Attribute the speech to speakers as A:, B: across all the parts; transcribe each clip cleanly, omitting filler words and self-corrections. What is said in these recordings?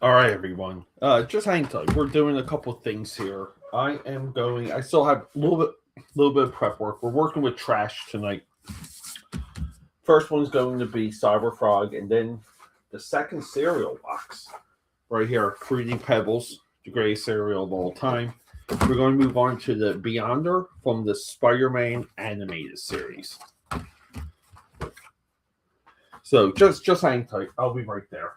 A: All right, everyone. Just hang tight. We're doing a couple things here. I still have a little bit of prep work. We're working with trash tonight. First one's going to be Cyber Frog, and then the second cereal box right here, Fruity Pebbles, the greatest cereal of all time. We're going to move on to the Beyonder from the Spider-Man animated series. So just hang tight. I'll be right there.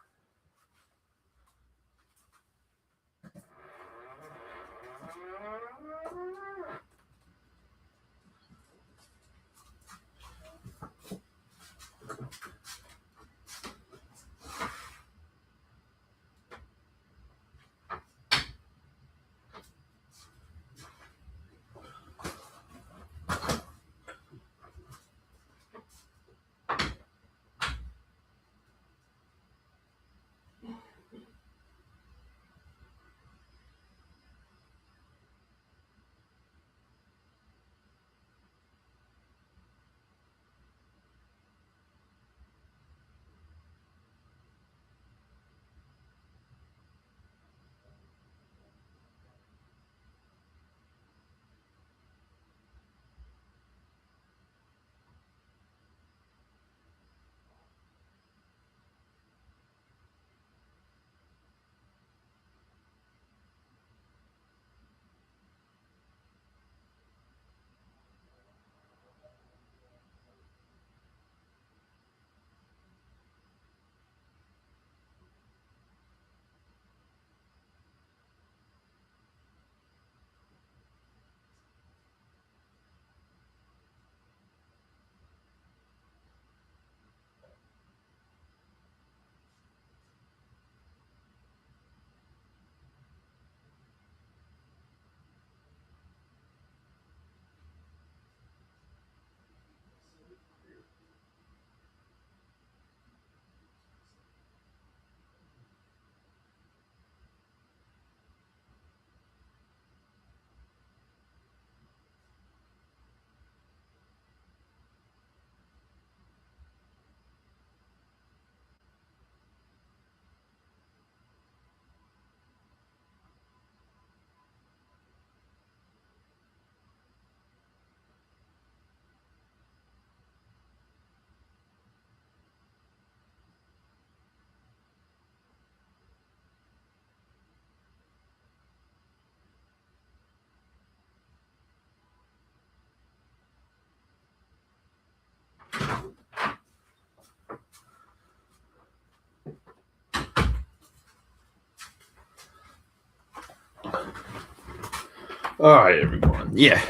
A: All right, everyone. Yeah,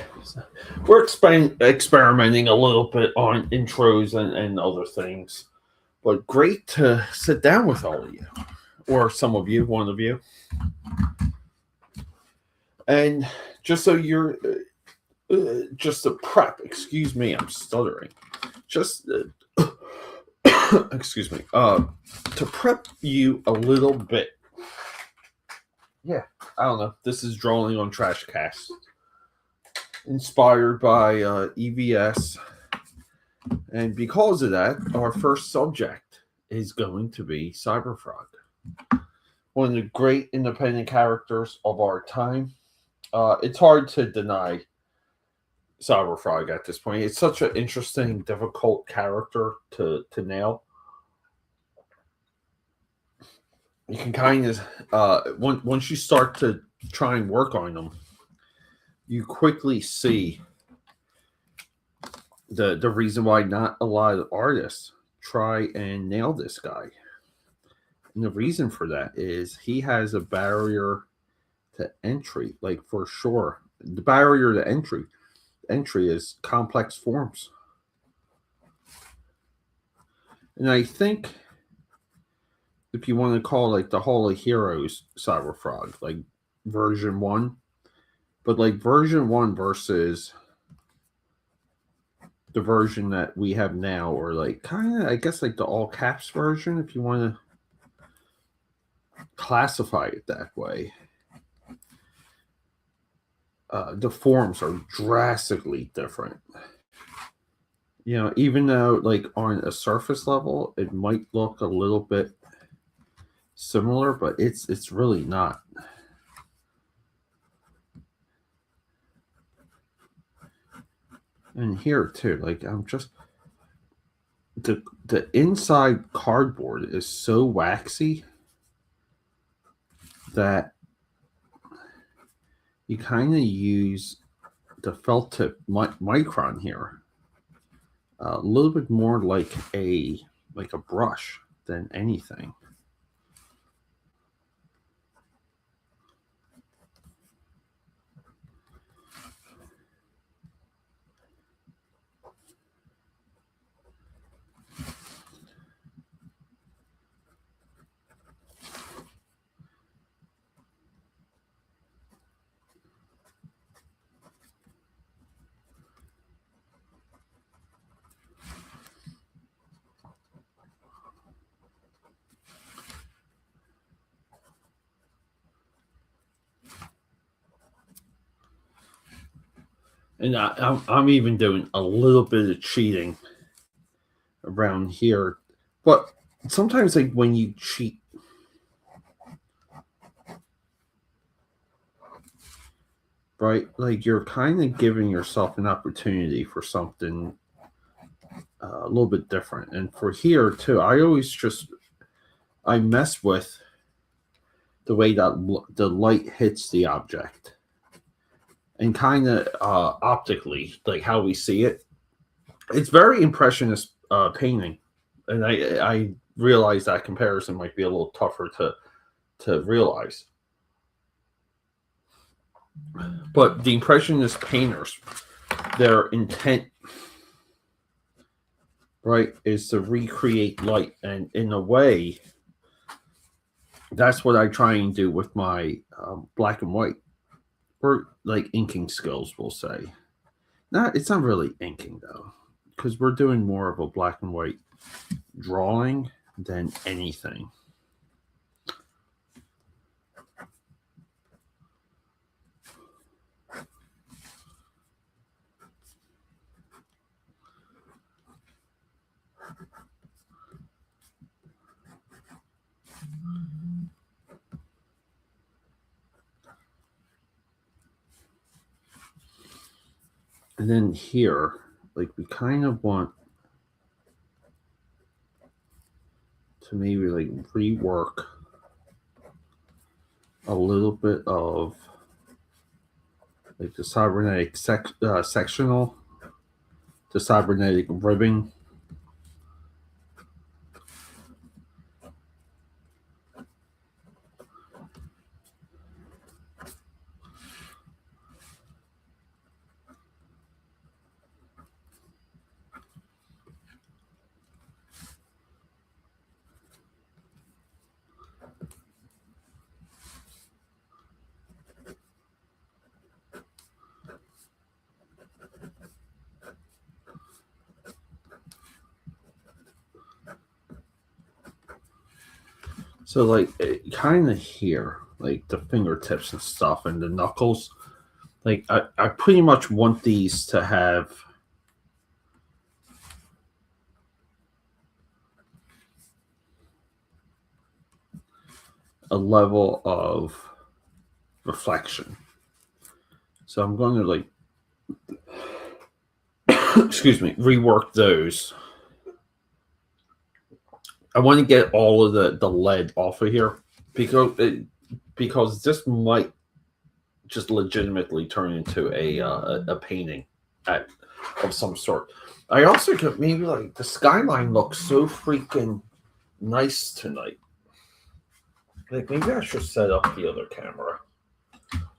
A: we're experimenting a little bit on intros and other things, but great to sit down with all of you, or some of you, one of you, and just so you're just to prep. Excuse me, I'm stuttering. Just excuse me. To prep you a little bit. Yeah, I don't know. This is drawing on Trash Cast, inspired by EVS. And because of that, our first subject is going to be Cyberfrog, one of the great independent characters of our time. It's hard to deny Cyberfrog at this point. It's such an interesting, difficult character to nail. You can kind of once you start to try and work on them, you quickly see the reason why not a lot of artists try and nail this guy. And the reason for that is he has a barrier to entry, like for sure. The barrier to entry is complex forms. And I think if you want to call like the Hall of Heroes Cyberfrog, like version one, but like version one versus the version that we have now, or like kind of, I guess, like the all caps version, if you want to classify it that way. The forms are drastically different. You know, even though like on a surface level, it might look a little bit similar, but it's really not. And here too, like I'm just the inside cardboard is so waxy that you kind of use the felt tip micron here a little bit more like a brush than anything. And I'm even doing a little bit of cheating around here, but sometimes like when you cheat, right? Like you're kind of giving yourself an opportunity for something a little bit different. And for here too, I mess with the way that the light hits the object, and kind of optically, like how we see it. It's very impressionist painting, and I realize that comparison might be a little tougher to realize. But the impressionist painters, their intent, right, is to recreate light, and in a way, that's what I try and do with my black and white, or like inking skills, we'll say. Not, it's not really inking though, because we're doing more of a black and white drawing than anything. And then here, like we kind of want to maybe like rework a little bit of like the cybernetic sectional, the cybernetic ribbing. So like kind of here, like the fingertips and stuff and the knuckles, like I pretty much want these to have a level of reflection. So I'm going to like excuse me, rework those. I want to get all of the lead off of here because this might just legitimately turn into a painting at, of some sort. I also could maybe like the skyline looks so freaking nice tonight. Like maybe I should set up the other camera.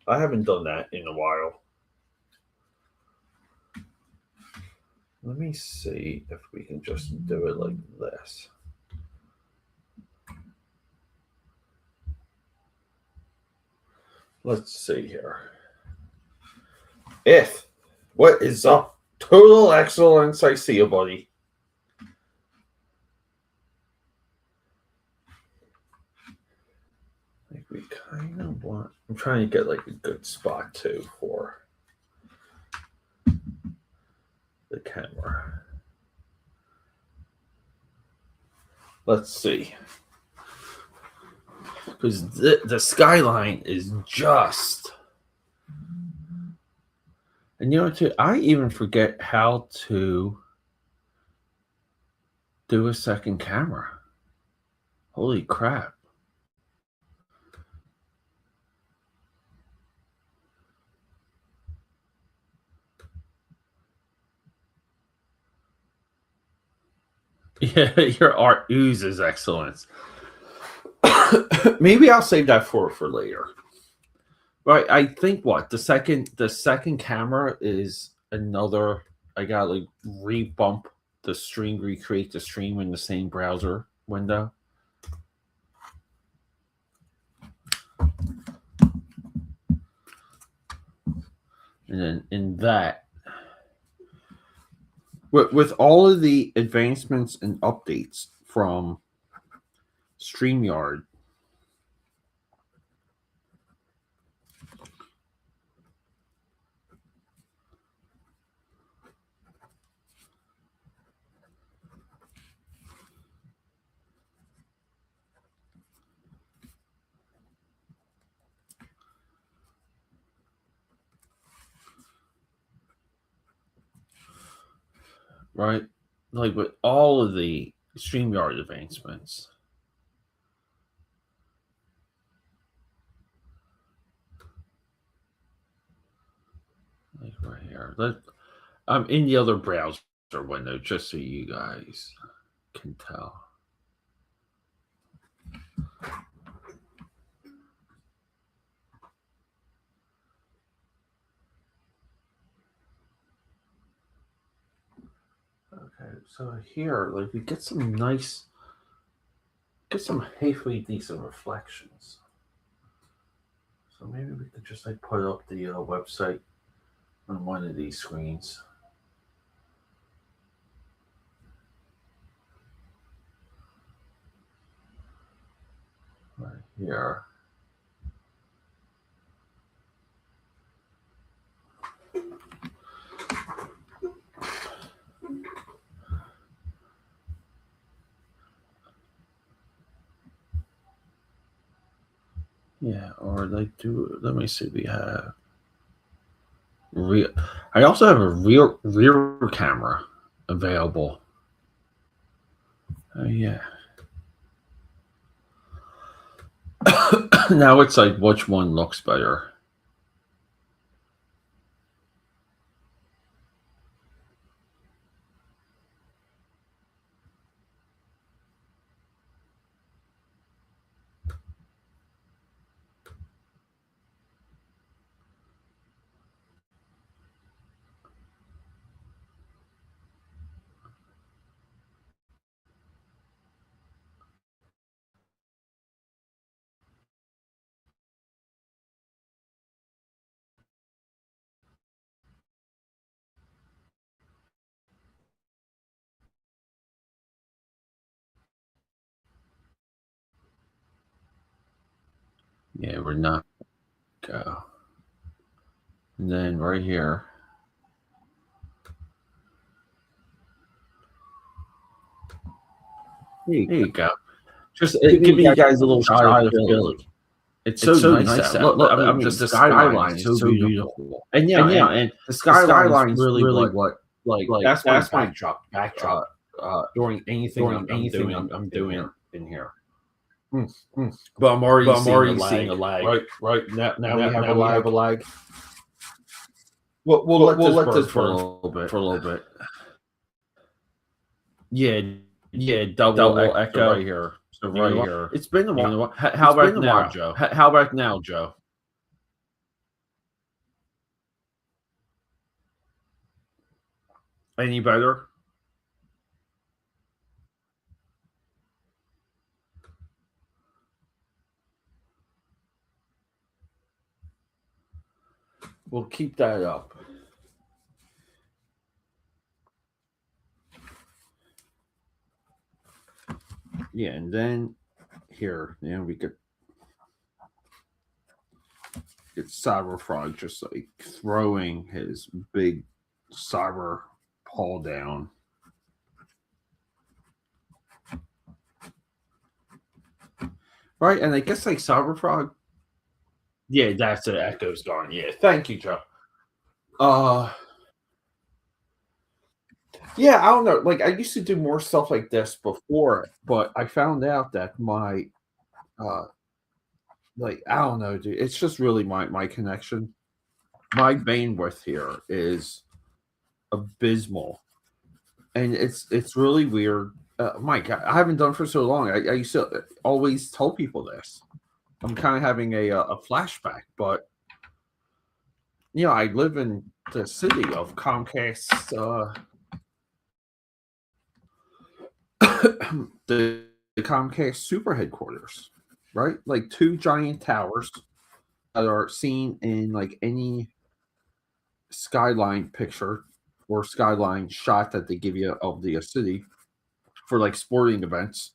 A: I haven't done that in a while. Let me see if we can just do it like this. Let's see here. If what is up? Total excellence, I see you, buddy. Like we kind of want. I'm trying to get like a good spot too for the camera. Let's see. because the skyline is just. And you know, too, I even forget how to do a second camera. Holy crap. Yeah, your art oozes excellence. Maybe I'll save that for later. Right, I think what the second camera is another. I gotta like rebump the stream, recreate the stream in the same browser window. And then in that, with all of the advancements and updates from StreamYard, right? Like with all of the StreamYard advancements. Like right here. I'm in the other browser window just so you guys can tell. Okay, so here, like we get some halfway decent reflections. So maybe we could just like put up the website on one of these screens. Right here. Yeah, or like let me see, we have rear. I also have a rear camera available. Oh yeah. Now it's like which one looks better. Yeah, we're not go. And then right here. There you go. Just giving you guys a little shot of Philly. It's so nice out. Look, I mean, the skyline is so beautiful. And yeah, and the skyline is really what like that's my backdrop during anything I'm doing in here. But I'm already seeing a lag. Right. Now we have a lag. We'll let this burn for a little bit. Yeah, double echo right here. So right here. It's been a while. How about now, Joe? How about now, Joe? Any better? We'll keep that up. Yeah, and then here, we could get Cyberfrog just like throwing his big cyber paw down. right? And I guess like Cyberfrog, yeah, that's it. Echo's gone. Yeah, thank you, Joe. Uh, yeah, I don't know. Like I used to do more stuff like this before, but I found out that my uh, like I don't know, dude. It's just really my connection. My bandwidth here is abysmal, and it's really weird. Mike, I haven't done for so long. I used to always tell people this. I'm kind of having a flashback, but I live in the city of Comcast, the Comcast super headquarters, right? Like two giant towers that are seen in like any skyline picture or skyline shot that they give you of the city for like sporting events.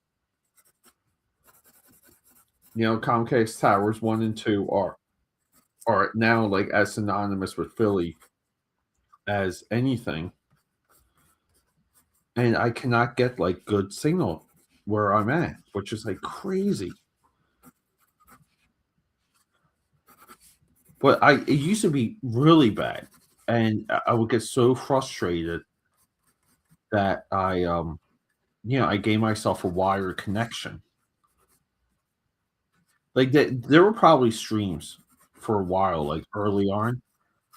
A: Comcast towers 1 and 2 are now like as synonymous with Philly as anything, and I cannot get like good signal where I'm at, which is like crazy. But it used to be really bad, and I would get so frustrated that I gave myself a wired connection. Like there were probably streams for a while, like early on,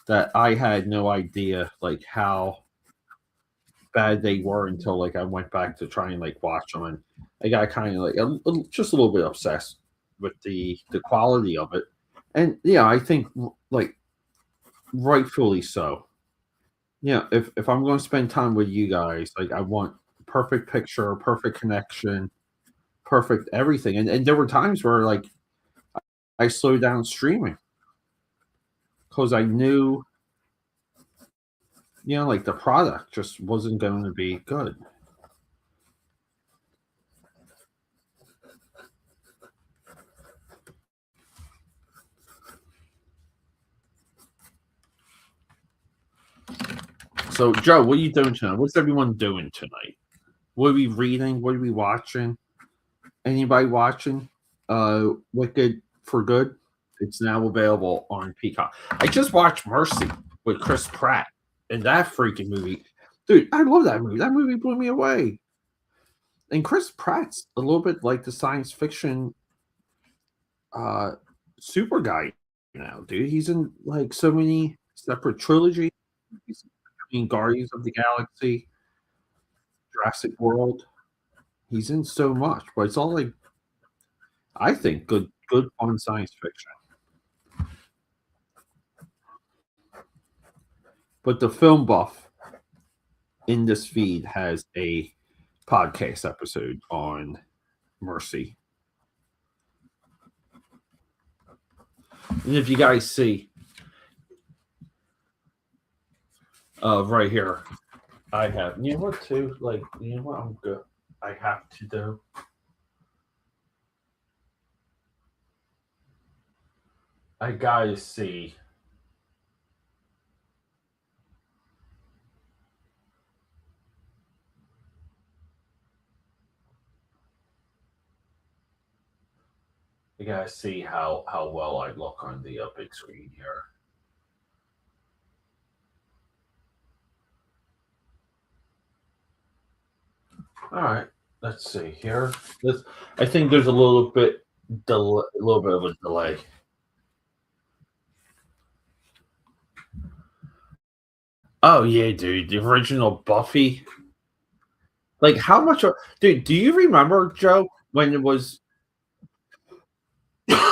A: that I had no idea like how bad they were until like I went back to try and like watch them, and I got kind of like just a little bit obsessed with the quality of it, and yeah, I think like rightfully so. If I'm going to spend time with you guys, like I want perfect picture, perfect connection, perfect everything, and there were times where like I slowed down streaming because I knew like the product just wasn't going to be good. So, Joe, what are you doing tonight? What's everyone doing tonight? What are we reading? What are we watching? Anybody watching? Wicked for Good. It's now available on Peacock. I just watched Mercy with Chris Pratt, and that freaking movie, dude. I love that movie. That movie blew me away. And Chris Pratt's a little bit like the science fiction uh super guy now, dude. He's in like so many separate trilogies. He's in Guardians of the Galaxy, Jurassic World. He's in so much, but it's all like I think good fun science fiction. But the film buff in this feed has a podcast episode on Mercy. And if you guys see right here, I have what too? Like, what I'm good I have to do. I gotta see. I gotta see how well I look on the big screen here. All right, let's see here. This I think there's a little bit a little bit of a delay. Oh yeah, dude, the original Buffy. Like how much? Dude, do you remember Joe when it was?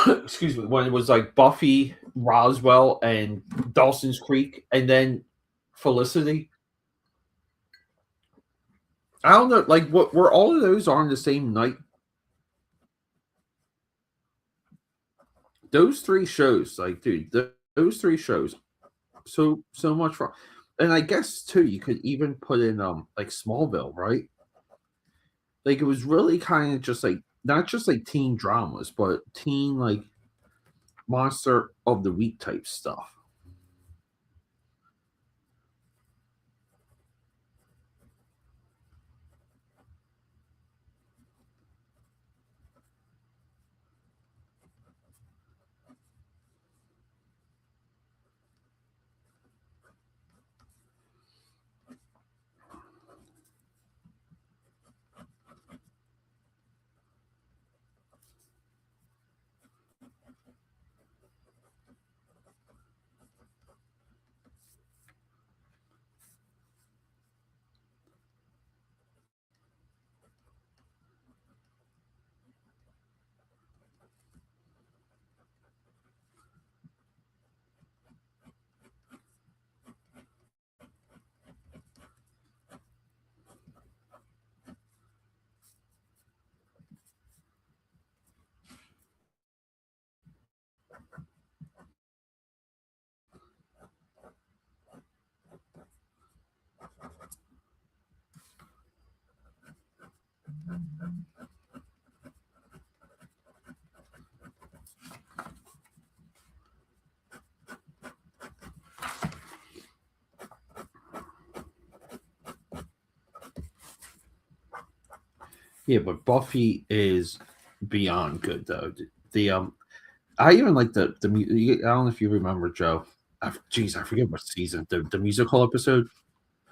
A: Excuse me, when it was like Buffy, Roswell, and Dawson's Creek, and then Felicity. I don't know, like what were all of those on the same night? Those three shows, like, dude, those three shows, so much fun. And I guess too, you could even put in like Smallville, right? Like it was really kind of just like not just like teen dramas, but teen like monster of the week type stuff. Yeah, but Buffy is beyond good though. The I even like I don't know if you remember Joe. Geez, I forget what season the musical episode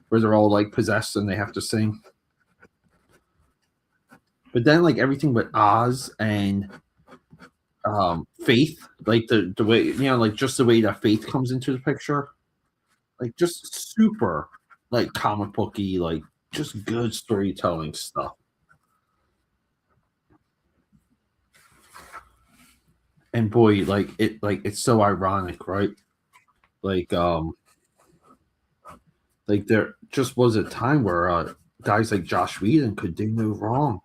A: where they're all like possessed and they have to sing. But then like everything but Oz and Faith, like the way like just the way that Faith comes into the picture, like just super like comic booky, like just good storytelling stuff. And boy, like it's so ironic, right? Like like there just was a time where guys like Josh Whedon could do no wrong.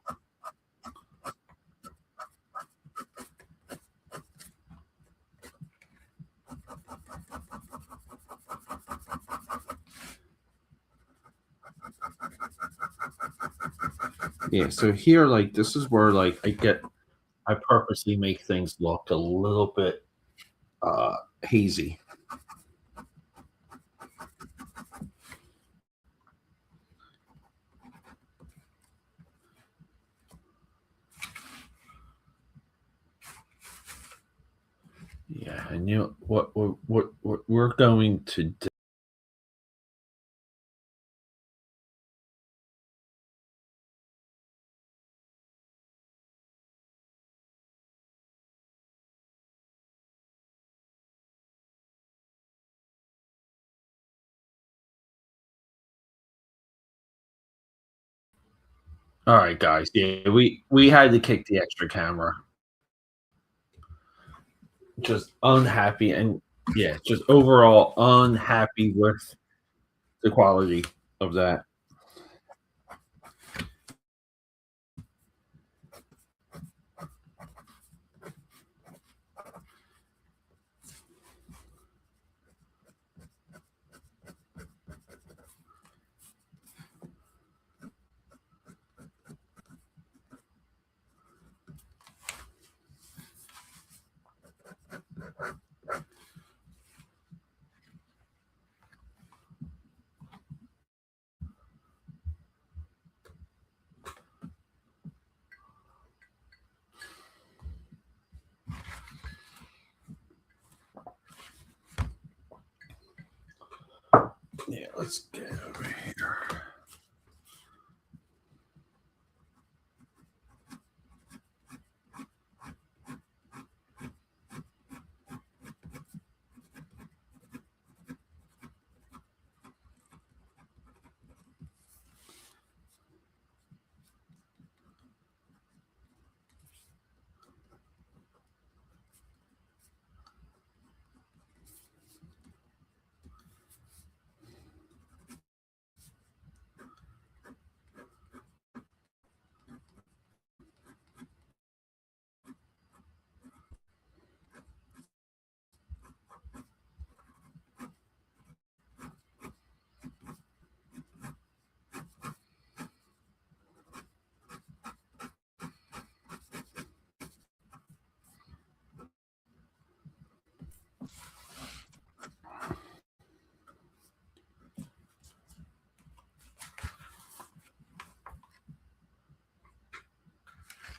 A: Yeah, so here like this is where like I purposely make things look a little bit hazy. Yeah, and you know what we're going to do. All right, guys. Yeah, we had to kick the extra camera. Just unhappy and yeah, just overall unhappy with the quality of that. Yeah, let's get over here.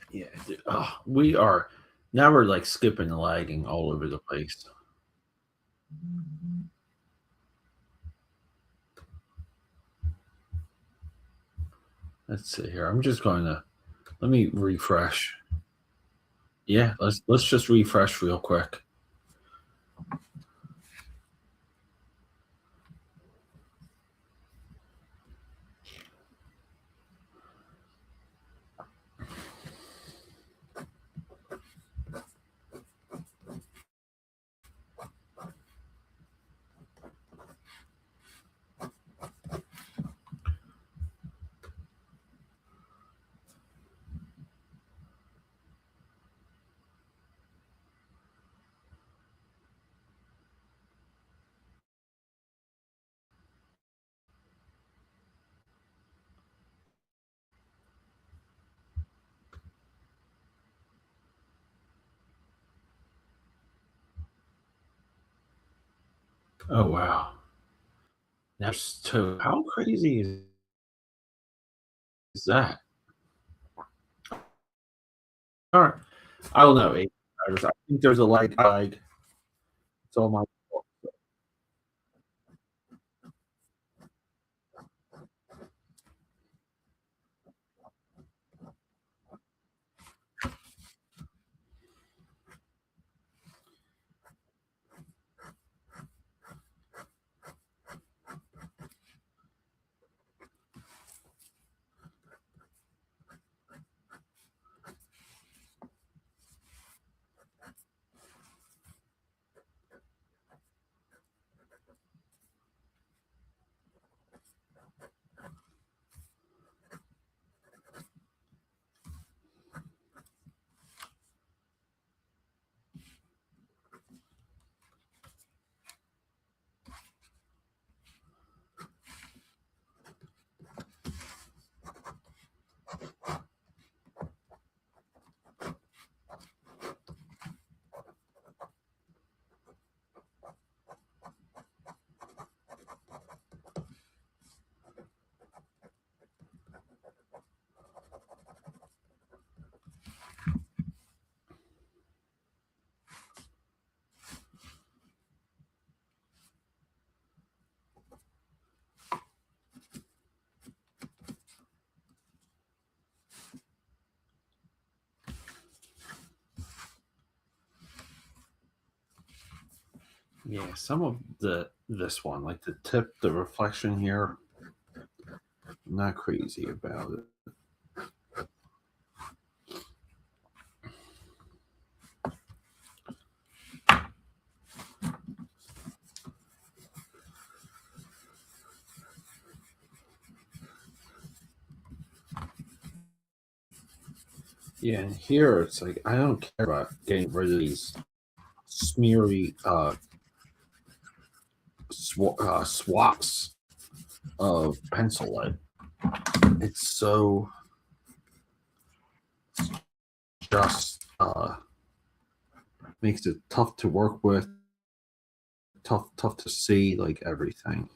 A: Yeah, dude, we are now we're like skipping and lagging all over the place. Let's see here. I'm just going to let me refresh. Yeah, let's just refresh real quick. Oh wow. That's two. How crazy is that? All right. I don't know. I think there's a light guide. It's all my fault. Yeah, some of this one, like the tip, the reflection here, I'm not crazy about it. Yeah, and here it's like I don't care about getting rid of these smeary swaps of pencil lead. It's so just makes it tough to work with, tough to see, like everything.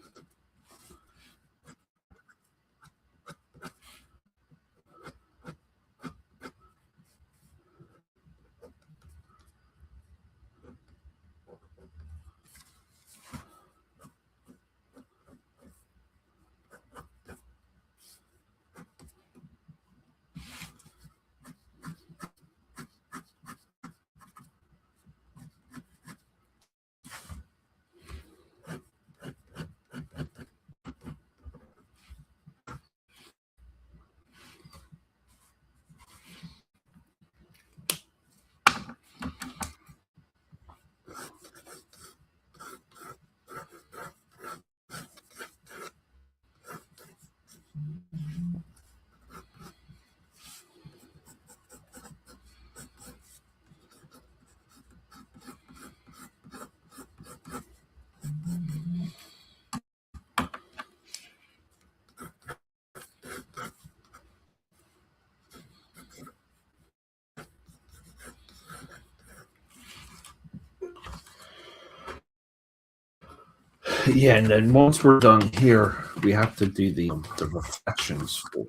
A: Yeah, and then once we're done here, we have to do the reflections for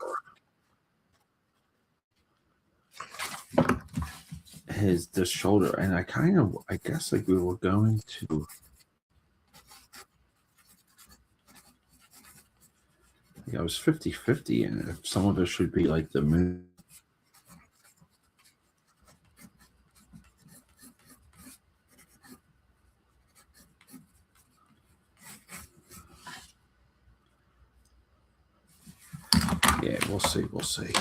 A: his this shoulder, and I guess like we were going to. Like I was 50-50, and if some of it should be like the moon. Yeah, we'll see. We'll see.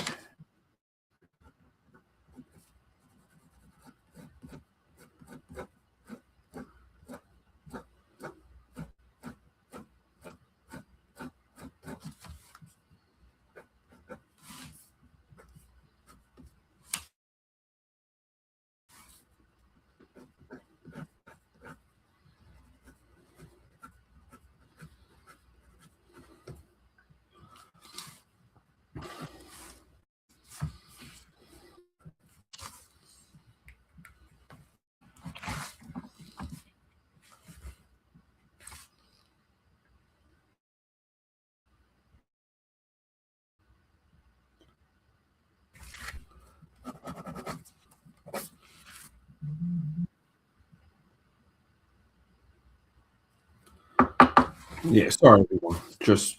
A: Yeah, sorry everyone. Just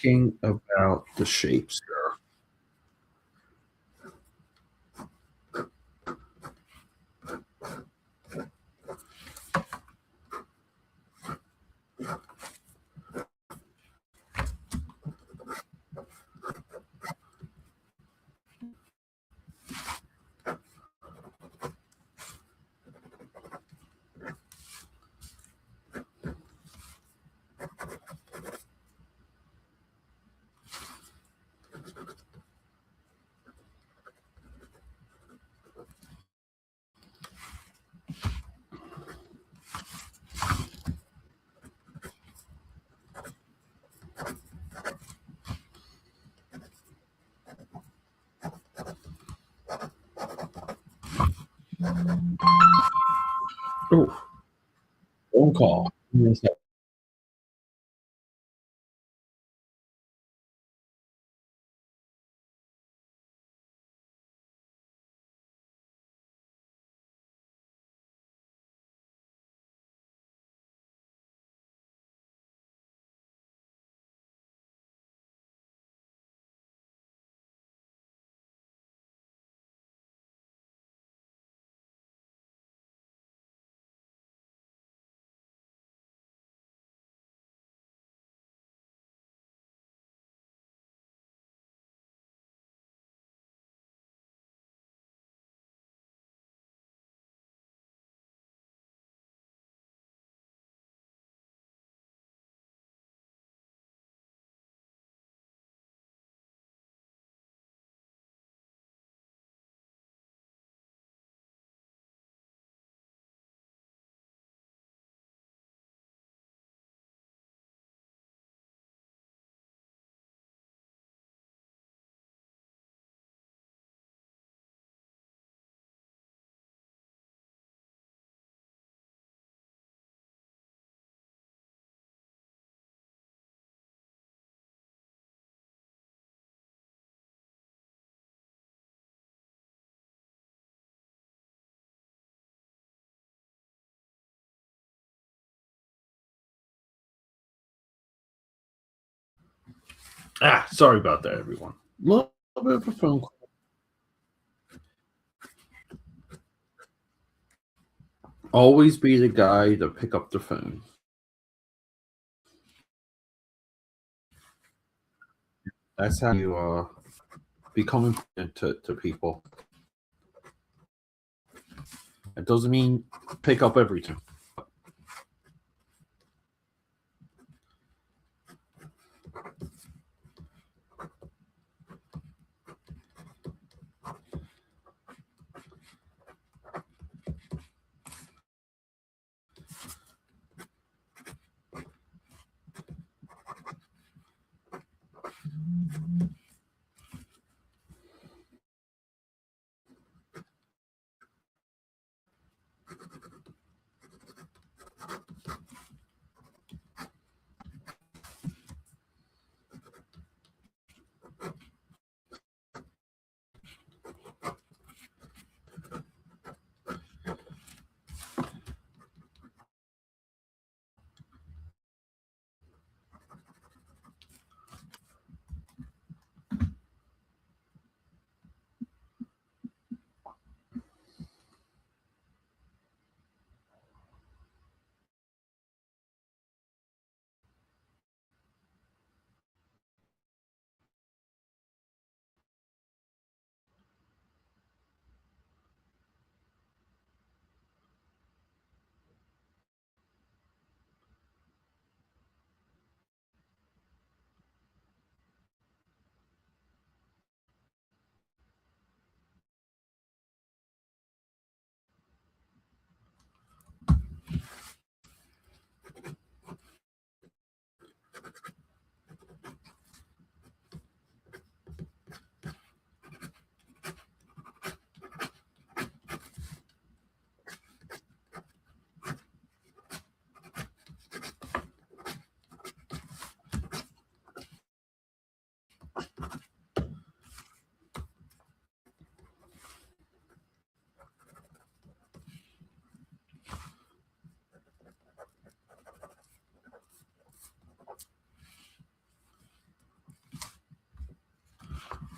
A: thinking about the shapes here. Oh, phone call. Yes, sorry about that, everyone. Little bit of a phone call. Always be the guy to pick up the phone. That's how you become important to people. It doesn't mean pick up everything.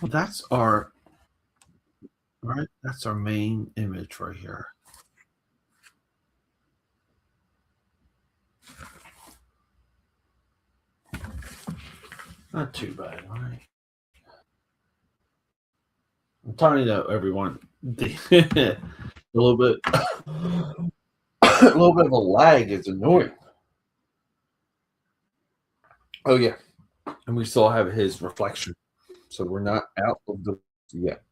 A: Well, that's our main image right here. Not too bad, all right. I'm telling you though, everyone, a little bit, a little bit of a lag is annoying. Oh yeah, and we still have his reflection, so we're not out of the yet.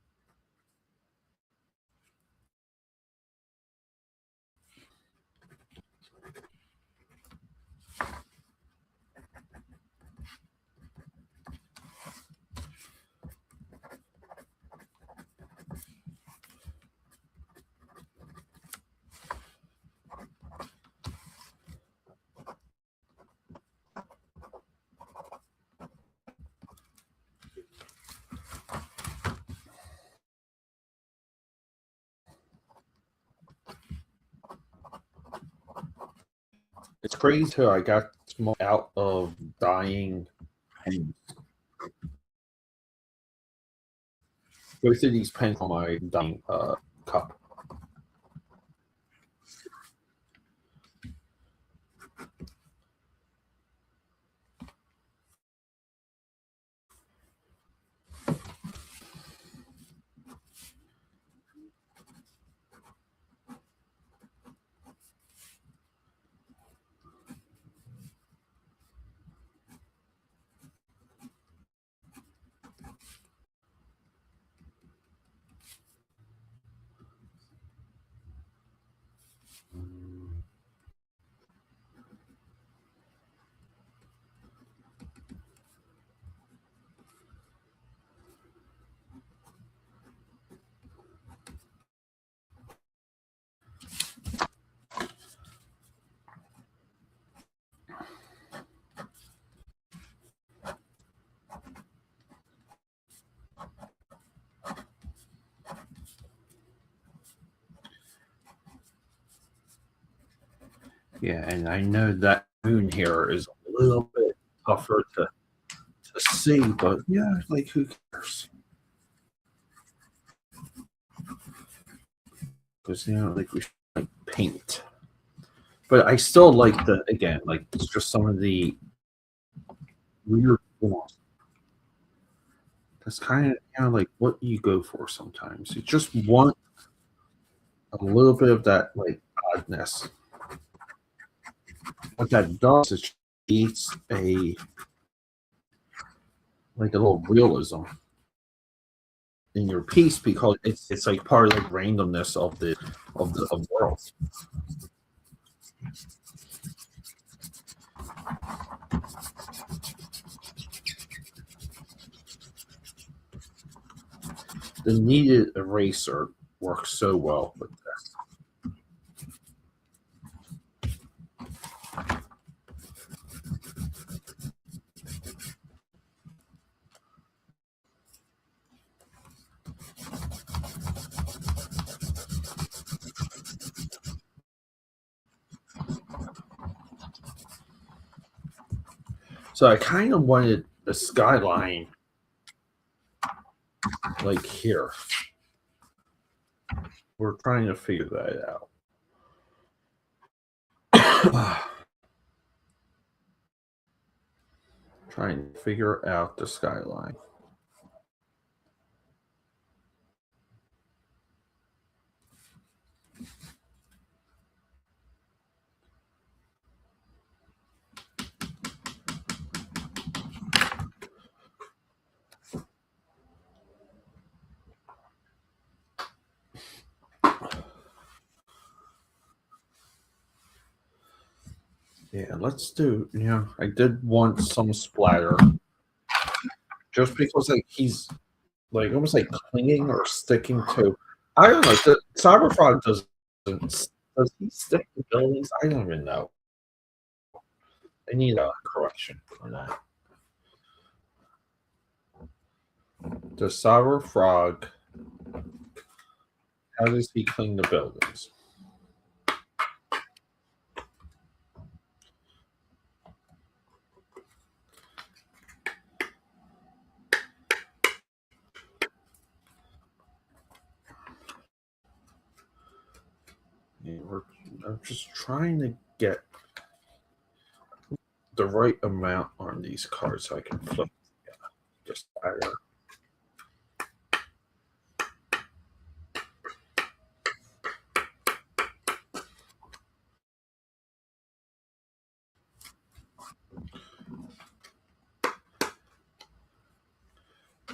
A: It's crazy how I got out of dying pens. Go through these pens on my dying cup. Yeah, and I know that moon here is a little bit tougher to see, but yeah, like who cares? Because like we should like paint, but I still like the again, like it's just some of the weird forms. That's kind of like what you go for sometimes. You just want a little bit of that like oddness. What that does is creates a like a little realism in your piece because it's like part of the randomness of the world. The kneaded eraser works so well with this. So I kind of wanted the skyline like here. We're trying to figure that out. Trying to figure out the skyline. Yeah, let's do. Yeah, I did want some splatter, just because like he's like almost like clinging or sticking to. I don't know. The Cyberfrog doesn't. Does he stick to buildings? I don't even know. I need a correction for that. The Cyberfrog. How does he cling to buildings? just trying to get the right amount on these cards so I can flip. Just higher.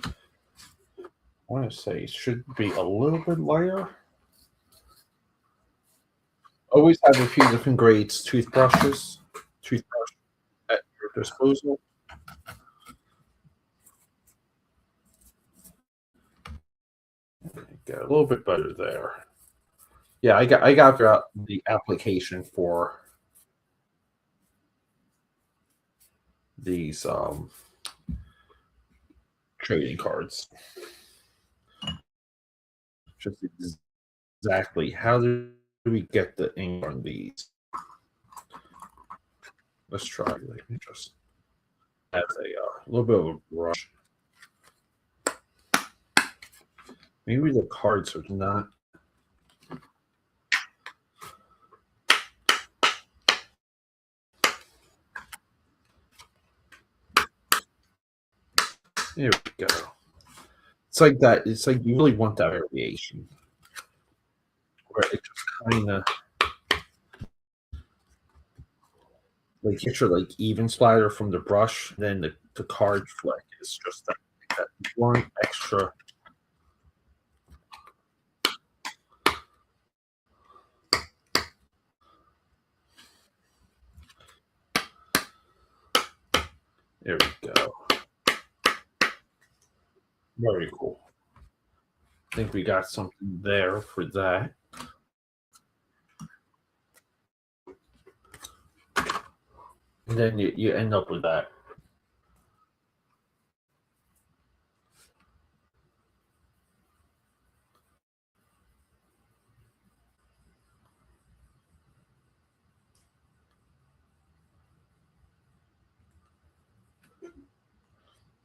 A: I want to say it should be a little bit lighter. Always have a few different grades toothbrush at your disposal. Get a little bit better there. Yeah, I got the application for these trading cards. Just exactly how do we get the ink on these? Let's try. Let me just have a little bit of a brush. Maybe the cards are not. There we go. It's like that. It's like you really want that variation where it just kind of like get your like even splatter from the brush, then the card fleck is just that one extra. There we go. Very cool. I think we got something there for that. And then you end up with that.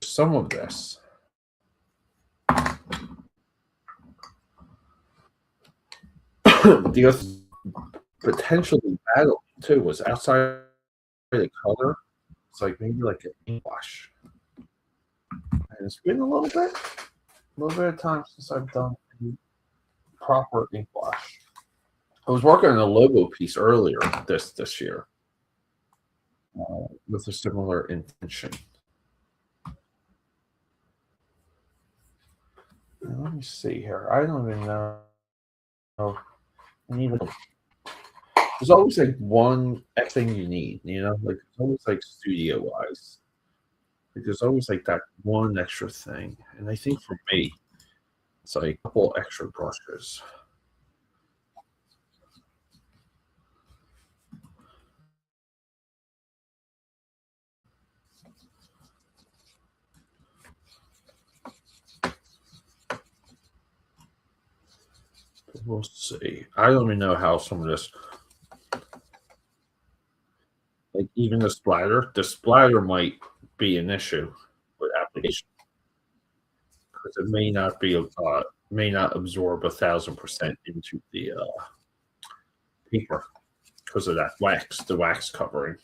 A: Some of this. The other potentially battle too was outside the color. It's like maybe like an ink wash. And it's been a little bit of time since I've done a proper ink wash. I was working on a logo piece earlier this year with a similar intention. Now, let me see here. I don't even know. There's always like one thing you need, like it's always like studio wise. Like there's always like that one extra thing. And I think for me, it's like a couple extra brushes. We'll see. I don't even know how some of this, like even the splatter might be an issue with application because it may not absorb 1,000% into the paper because of that the wax covering.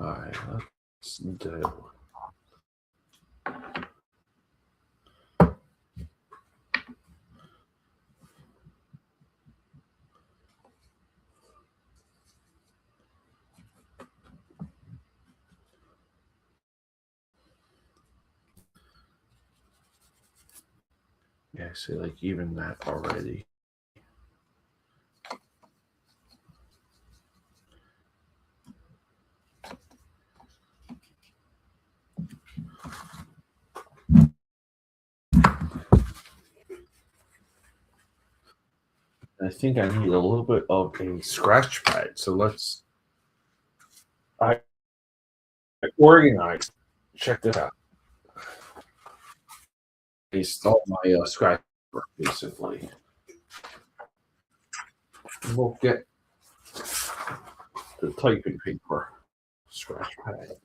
A: All right, let's do. Yeah, see, like even that already. I think I need a little bit of a scratch pad. So I organized. Check this out. I installed my scratch paper, basically. We'll get the typing paper scratch pad.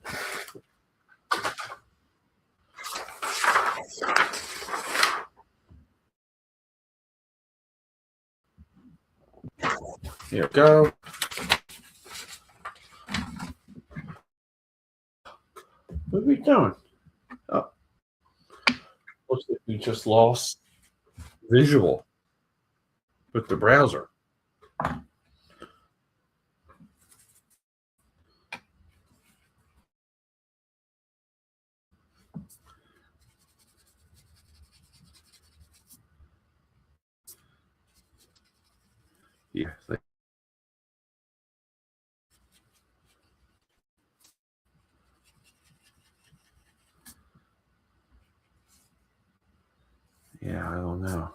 A: Here we go. What are we doing? Oh, looks like we just lost visual with the browser. Yeah. Yeah, I don't know.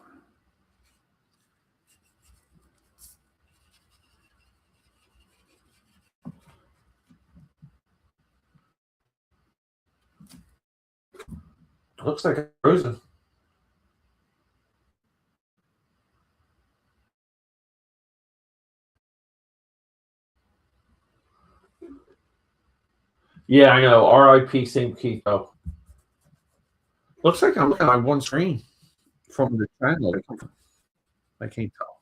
A: Looks like it's frozen. Yeah, I know. RIP St. Keith. Oh, looks like I'm looking on one screen from the channel. I can't tell.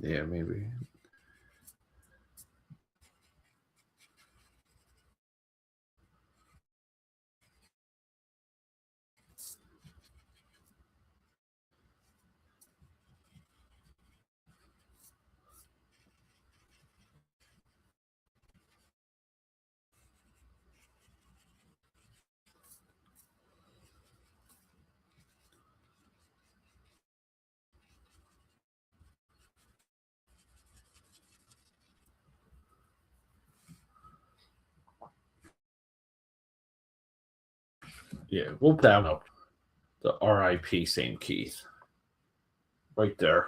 A: Yeah, maybe. Yeah, we'll down up the RIP St. Keith right there.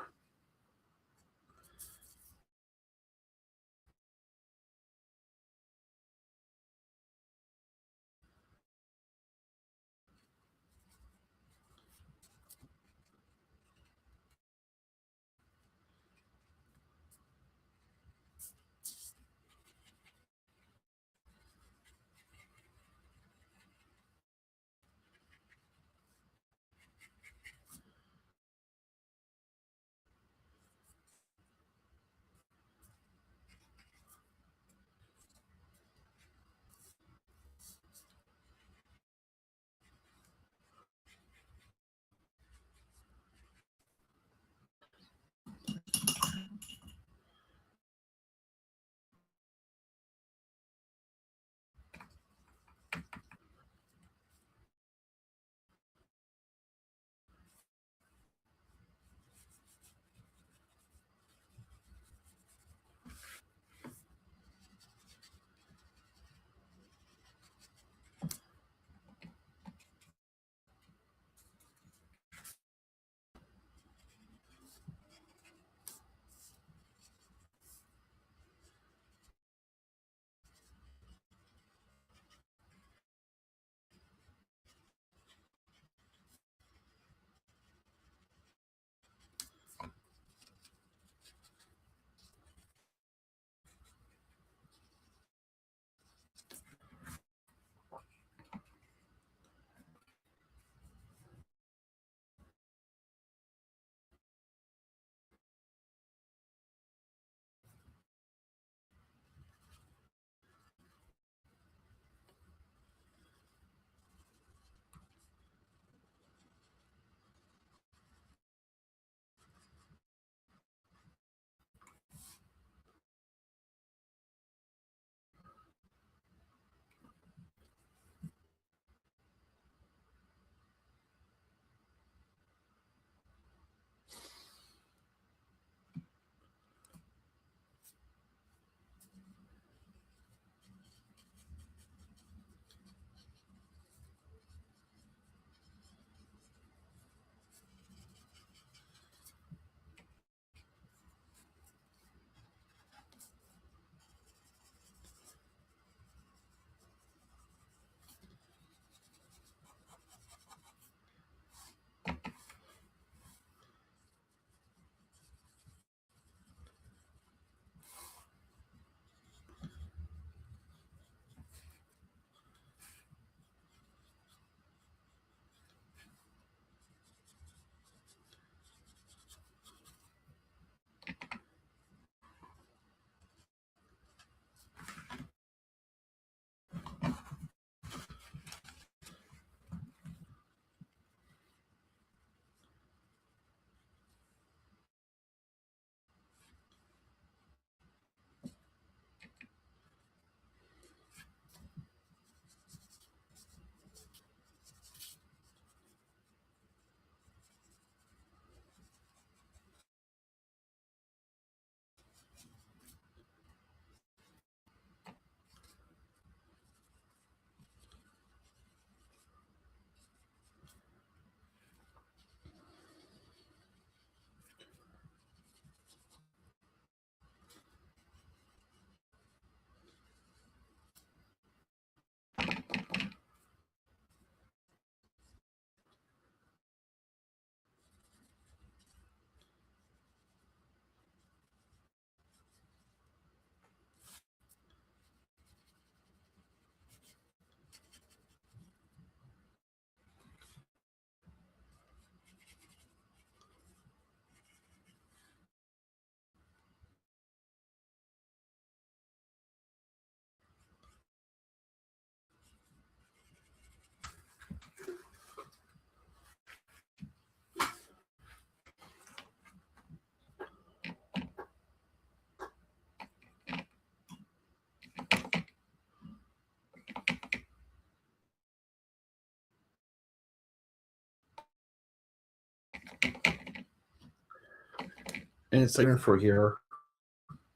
A: and it's like even for here,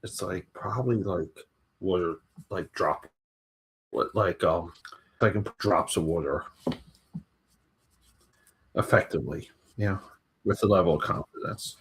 A: it's like probably like water, like drop, like I can put drops of water effectively, yeah, with a level of confidence.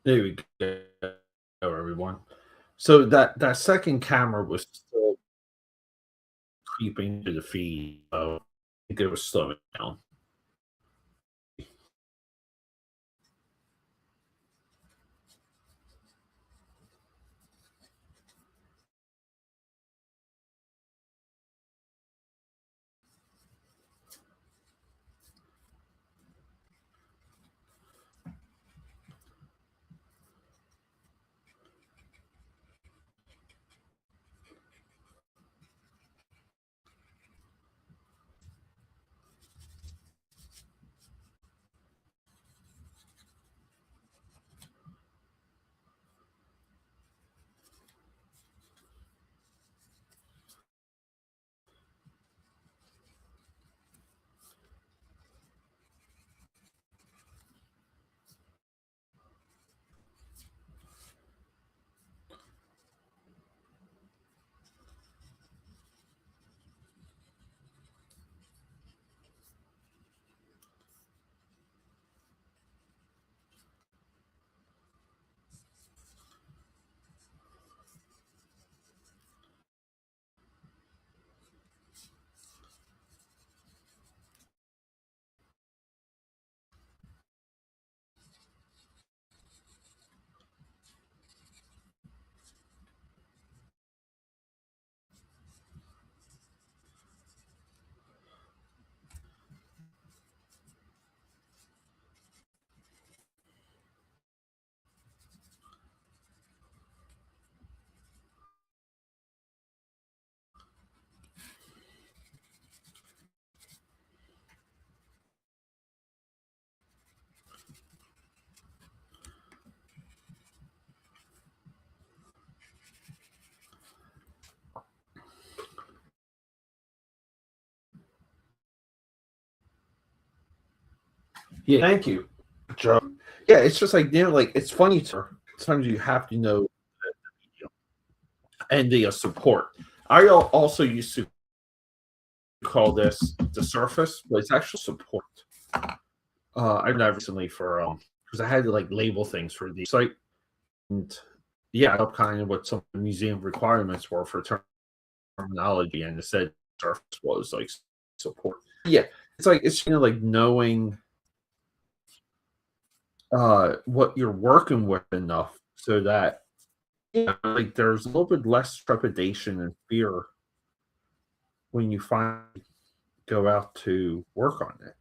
A: There we go, everyone. So that second camera was still creeping to the feed, so I think it was slowing down. Yeah, thank you, Joe. Yeah, it's just like like it's funny to sometimes you have to know and the support. I also used to call this the surface, but it's actual support. I've done recently for because I had to like label things for the site, and yeah, up kind of what some museum requirements were for terminology, and it said surface was like support. Yeah, it's like knowing what you're working with enough so that like there's a little bit less trepidation and fear when you finally go out to work on it.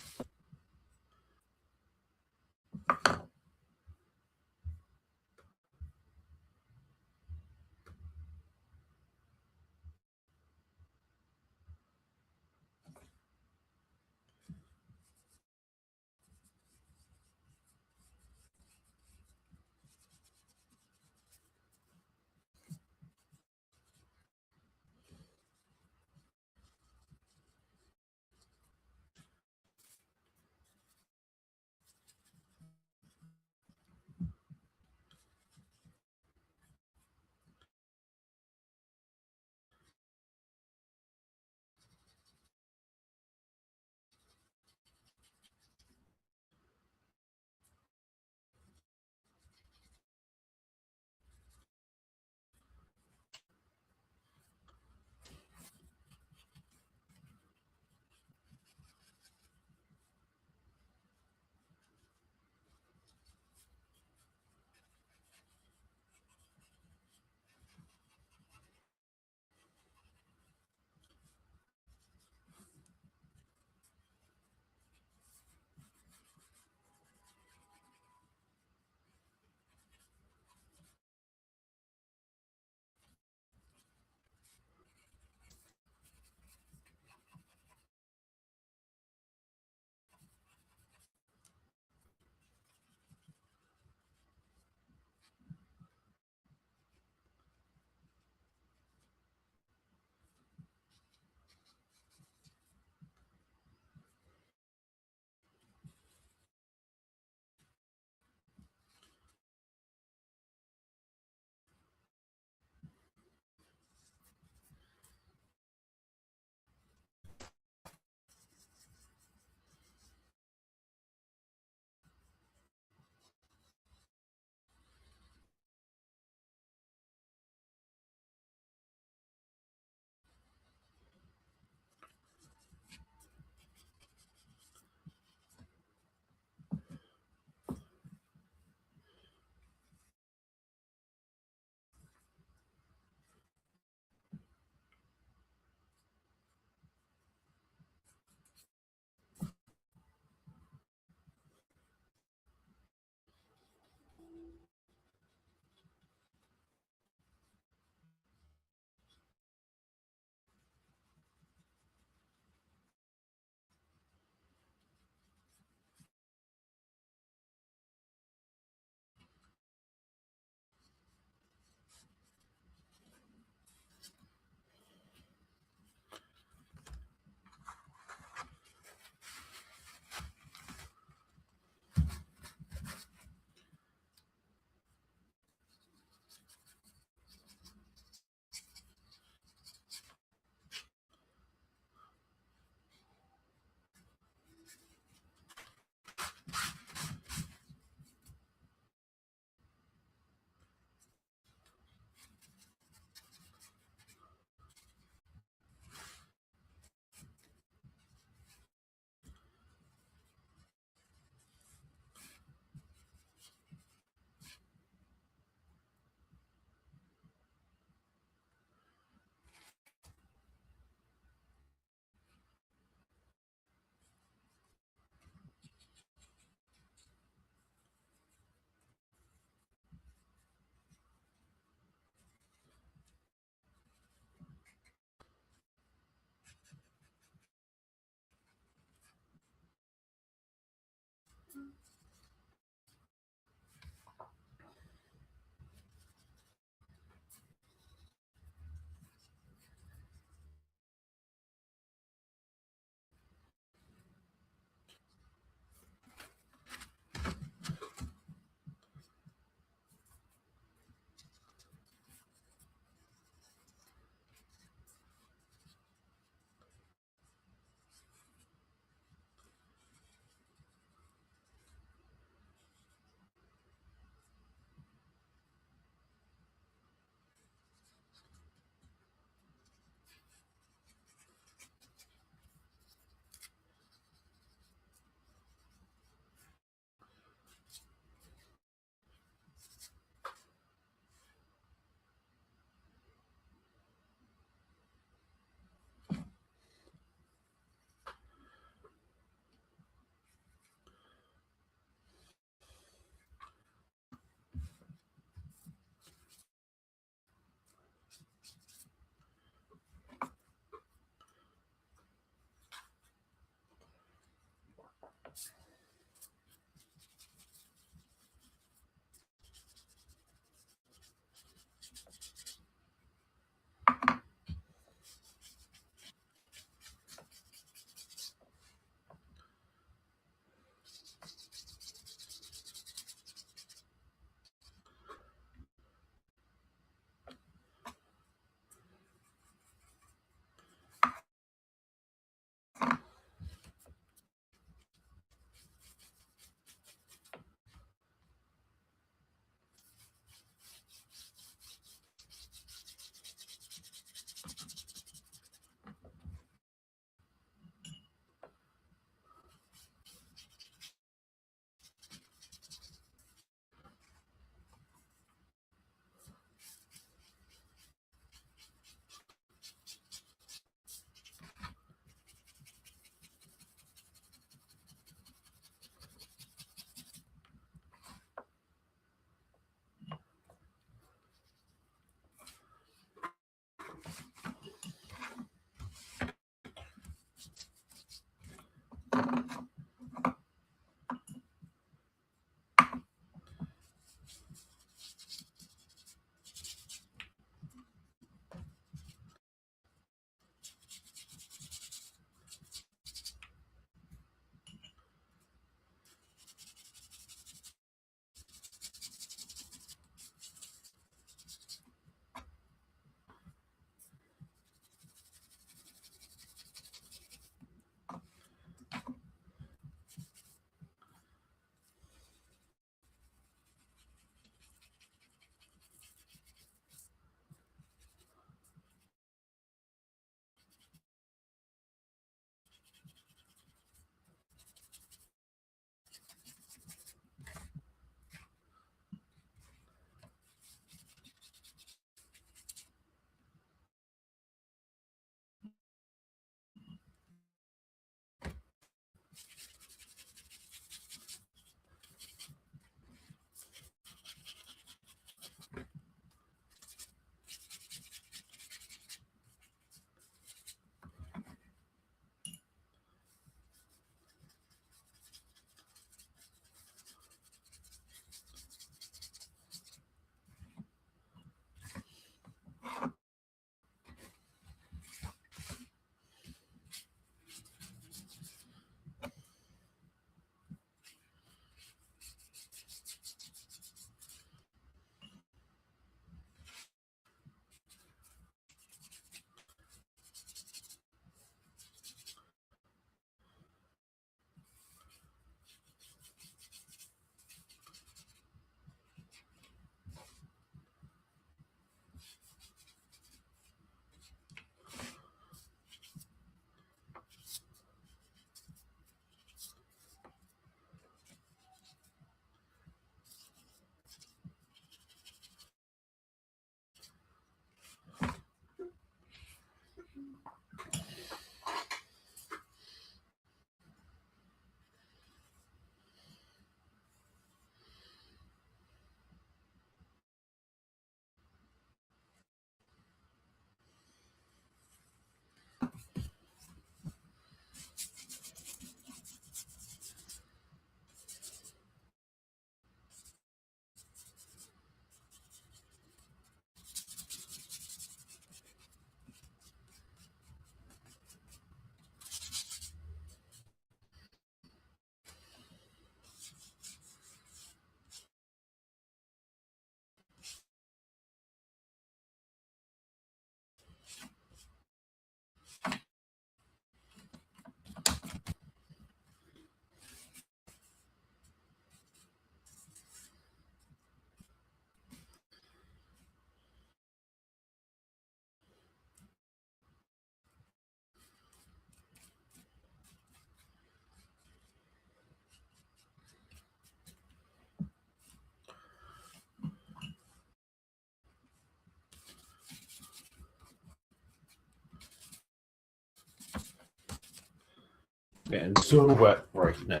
A: getting so wet right now.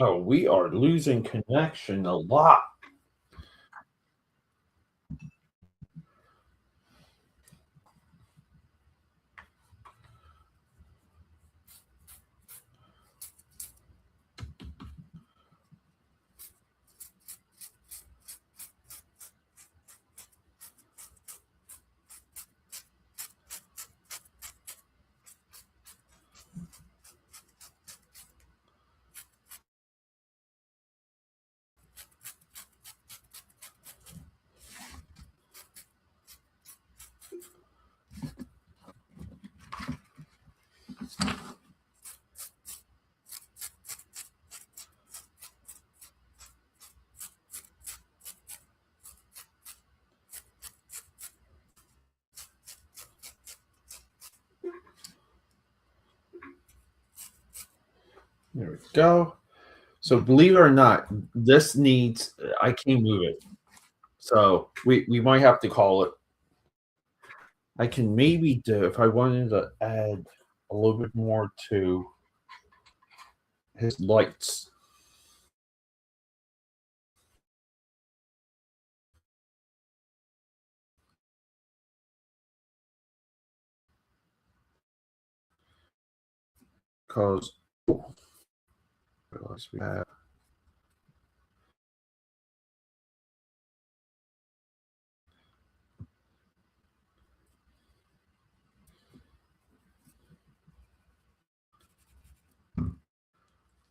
A: Oh, we are losing connection a lot. There we go. So believe it or not, this needs I can't move it. So we might have to call it. I can maybe do if I wanted to add a little bit more to his lights. Because realize we have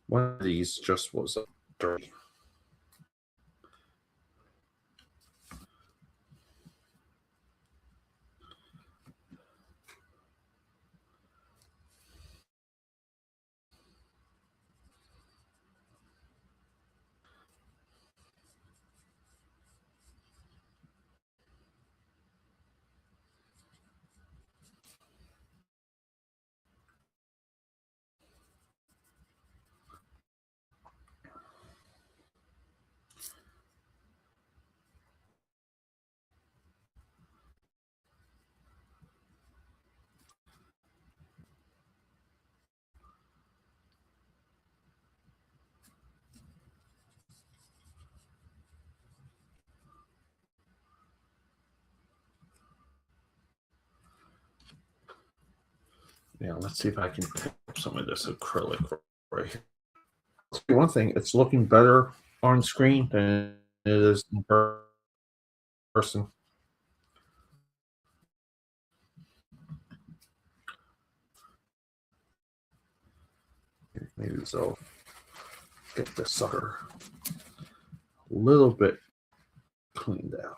A: one of these just was dirty. Yeah, let's see if I can pick up some of this acrylic right here. One thing, it's looking better on screen than it is in person. Maybe so. Get this sucker a little bit cleaned out.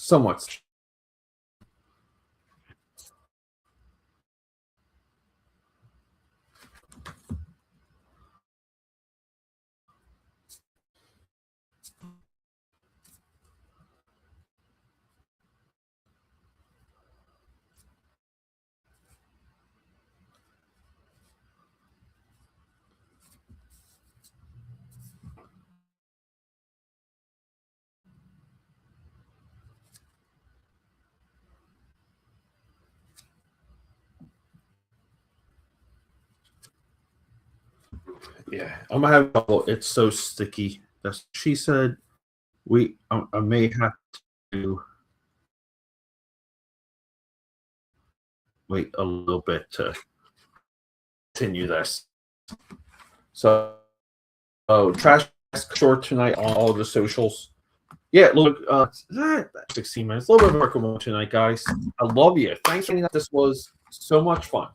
A: Somewhat. Yeah, I'm gonna have trouble. It's so sticky. That's she said. I may have to wait a little bit to continue this. So, oh, trash short tonight on all the socials. Yeah, look, 16 minutes, a little bit of work tonight, guys. I love you. Thanks for this was so much fun.